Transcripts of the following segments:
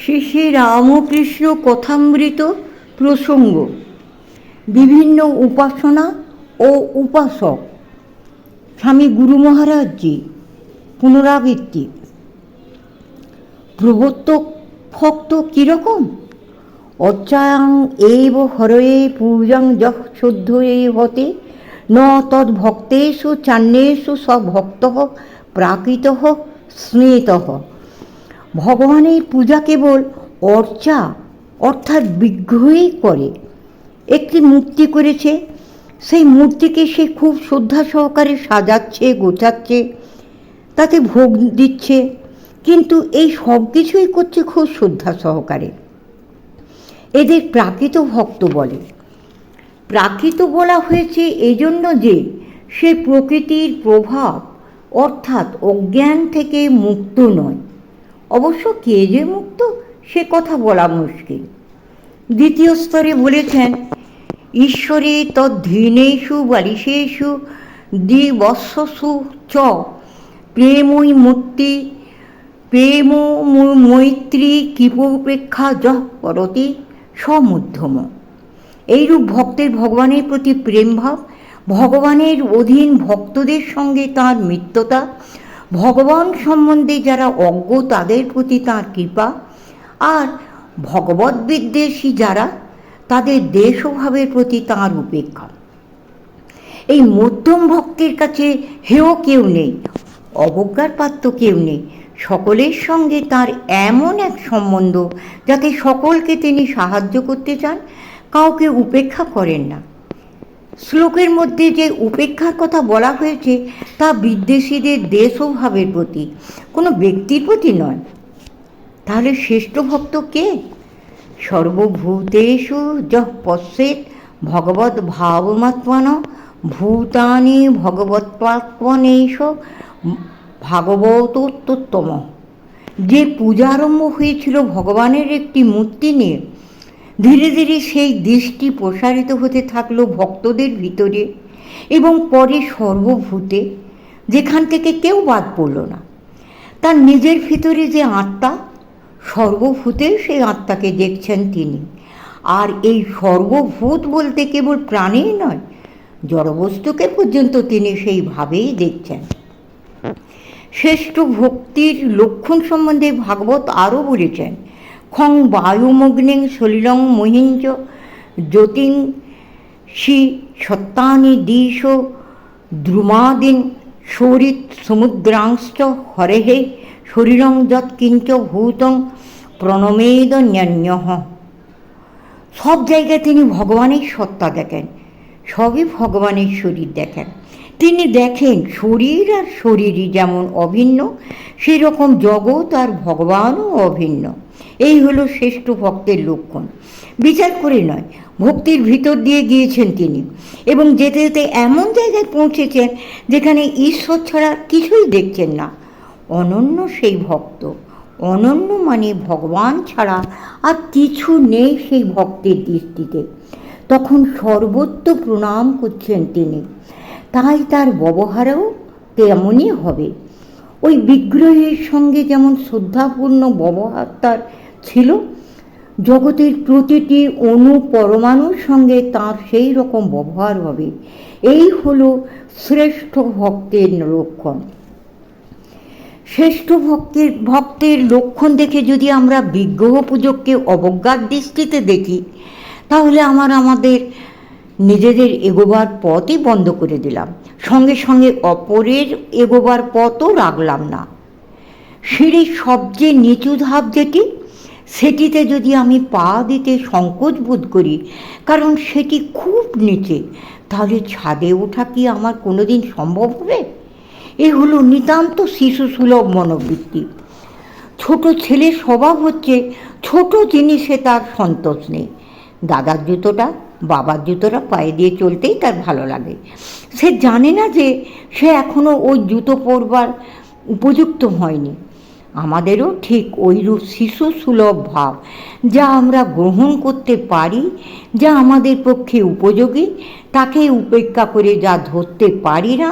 শ্রী শ্রী রামকৃষ্ণ কথামৃত প্রসঙ্গ, বিভিন্ন উপাসনা ও উপাসক, স্বামী গুরু মহারাজজি, পুনরাবৃত্তি। প্রবর্তক ভক্ত কীরকম? অর্চায়াং এব হরয়ে পূজাং যঃ শুদ্ধয়ে হতে ন তদ্ভক্তেষু চান্যেষু সভক্তঃ প্রাকৃতঃ স্মৃতঃ। ভগবানের পূজা কেবল অর্চা অর্থাৎ বিগ্রহই করে। একটি মূর্তি করেছে, সেই মূর্তিকে সে খুব শ্রদ্ধা সহকারে সাজাচ্ছে, গোছাচ্ছে, তাতে ভোগ দিচ্ছে, কিন্তু এই সব কিছুই করছে খুব শ্রদ্ধা সহকারে। এদের প্রাকৃত ভক্ত বলে। প্রাকৃত বলা হয়েছে এজন্য যে সে প্রকৃতির প্রভাব অর্থাৎ অজ্ঞান থেকে মুক্ত নয়। অবশ্য কে যে মুক্ত সে কথা বলা মুশকিল। দ্বিতীয় স্তরে বলেছেন, ঈশ্বরে তদ্ধীনেষু বালিশেষু দিবৎসসু চ প্রেমই মূর্তি প্রেম মৈত্রী কৃপোপেক্ষা যঃ করতি সমধ্যম। এইরূপ ভক্তের ভগবানের প্রতি প্রেমভাব, ভগবানের অধীন ভক্তদের সঙ্গে তাঁর মিত্রতা, ভগবান সম্বন্ধে যারা অজ্ঞ তাদের প্রতি তাঁর কৃপা, আর ভগবৎ বিদ্বেষী যারা তাদের দেশভাবের প্রতি তাঁর উপেক্ষা। এই মধ্যম ভক্তের কাছে হেয় কেউ নেই, অবজ্ঞার পাত্র কেউ নেই। সকলের সঙ্গে তার এমন এক সম্বন্ধ যাতে সকলকে তিনি সাহায্য করতে চান, কাউকে উপেক্ষা করেন না। শ্লোকের মধ্যে যে উপেক্ষার কথা বলা হয়েছে তা বিদ্বেষীদের দেশভাবের প্রতি, কোনো ব্যক্তির প্রতি নয়। তাহলে শ্রেষ্ঠ ভক্ত কে? সর্বভূতেষু যঃ পশ্যেৎ ভগবদ্ ভাবমাত্মন ভূতানি ভগবৎপ্রাত্মনেষ ভাগবতোত্তম। যে পূজা আরম্ভ হয়েছিল ভগবানের একটি মূর্তি নিয়ে, ধীরে ধীরে সেই দৃষ্টি প্রসারিত হতে থাকলো ভক্তদের ভিতরে এবং পরে সর্বভূতে, যেখান থেকে কেউ বাদ পড়ল না। তার নিজের ভিতরে যে আত্মা, সর্বভূতে সেই আত্মাকে দেখছেন তিনি। আর এই সর্বভূত বলতে কেবল প্রাণেই নয়, জড়বস্তুকে পর্যন্ত তিনি সেইভাবেই দেখছেন। শ্রেষ্ঠ ভক্তির লক্ষণ সম্বন্ধে ভাগবত আরও বলেছেন, খং বায়ুমগ্নিং সলিলং মহিঞ্চ জ্যোতিং শি সত্তানি দিশ দ্রুমাদিন শরিত সমুদ্রাংশ্চ হরেহে শরীরং যৎকিঞ্চ ভূতং প্রণমেদন্যন্যঃ। সব জায়গায় তিনি ভগবানের সত্তা দেখেন, সবই ভগবানের শরীর দেখেন। তিনি দেখেন শরীর আর শরীরই যেমন অভিন্ন, সেই রকম জগৎ আর ভগবানও অভিন্ন। এই হলো শ্রেষ্ঠ ভক্তের লক্ষণ। বিচার করে নয়, ভক্তির ভিতর দিয়ে গিয়েছেন তিনি এবং যেতে যেতে এমন জায়গায় পৌঁছেছেন যেখানে ঈশ্বর ছাড়া কিছুই দেখছেন না। অনন্য সেই ভক্ত। অনন্য মানে ভগবান ছাড়া আর কিছু নেই সেই ভক্তের দৃষ্টিতে। তখন সর্বত্র প্রণাম করছেন তিনি। তাই তার ব্যবহারও তেমনই হবে। ওই বিগ্রহের সঙ্গে যেমন শ্রদ্ধাপূর্ণ ব্যবহার তার ছিল, জগতের প্রতিটি অণু পরমাণুর সঙ্গে তার সেই রকম ব্যবহার হবে। এই হলো শ্রেষ্ঠ ভক্তের লক্ষণ। শ্রেষ্ঠ ভক্তের লক্ষণ দেখে যদি আমরা বিগ্রহ পূজককে অবজ্ঞার দৃষ্টিতে দেখি, তাহলে আমাদের নিজেদের এগোবার পথই বন্ধ করে দিলাম, সঙ্গে সঙ্গে অপরের এগোবার পথও রাখলাম না। সিঁড়ির সবচেয়ে নিচু ধাপ যেটি, সেটিতে যদি আমি পা দিতে সংকোচ বোধ করি কারণ সেটি খুব নিচে, তাহলে ছাদে ওঠা কি আমার কোনোদিন সম্ভব হবে? এ হলো নিতান্ত শিশুসুলভ মনোবৃত্তি। ছোট ছেলের স্বভাব হচ্ছে ছোট জিনিসে তার সন্তোষ নেই। দাদার জুতোটা, বাবার জুতোটা পায়ে দিয়ে চলতেই তার ভালো লাগে। সে জানে না যে সে এখনও ওই জুতো পরবার উপযুক্ত হয়নি। আমাদেরও ঠিক ওইরূপ শিশু সুলভ ভাব, যা আমরা গ্রহণ করতে পারি, যা আমাদের পক্ষে উপযোগী, তাকে উপেক্ষা করে যা ধরতে পারি না,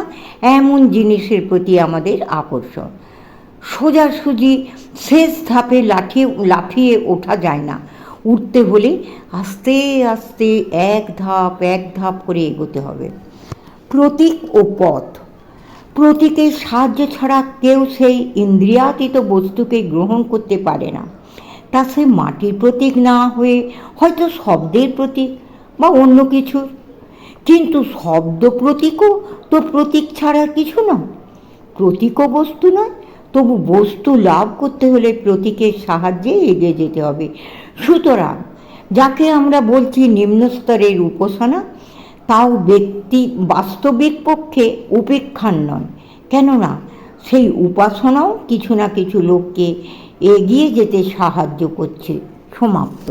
এমন জিনিসের প্রতি আমাদের আকর্ষণ। সোজাসুজি শেষ ধাপে লাফিয়ে ওঠা যায় না, উঠতে হলে আস্তে আস্তে এক ধাপ করে এগোতে হবে। প্রতীক ও পথ। প্রতীকের সাহায্য ছাড়া কেউ সেই ইন্দ্রিয়াতীত বস্তুকে গ্রহণ করতে পারে না। তা সে মাটির প্রতীক না হয়ে হয়তো শব্দের প্রতীক বা অন্য কিছুর। কিন্তু শব্দ প্রতীকও তো প্রতীক ছাড়া কিছু না। প্রতীকও বস্তু নয়, তবু বস্তু লাভ করতে হলে প্রতীকের সাহায্যে এগিয়ে যেতে হবে। সুতরাং যাকে আমরা বলছি নিম্ন স্তরের উপাসনা, তাও বাস্তবিক পক্ষে উপেক্ষার নয়, কেননা সেই উপাসনাও কিছু না কিছু লোককে এগিয়ে যেতে সাহায্য করছে। সমাপ্ত।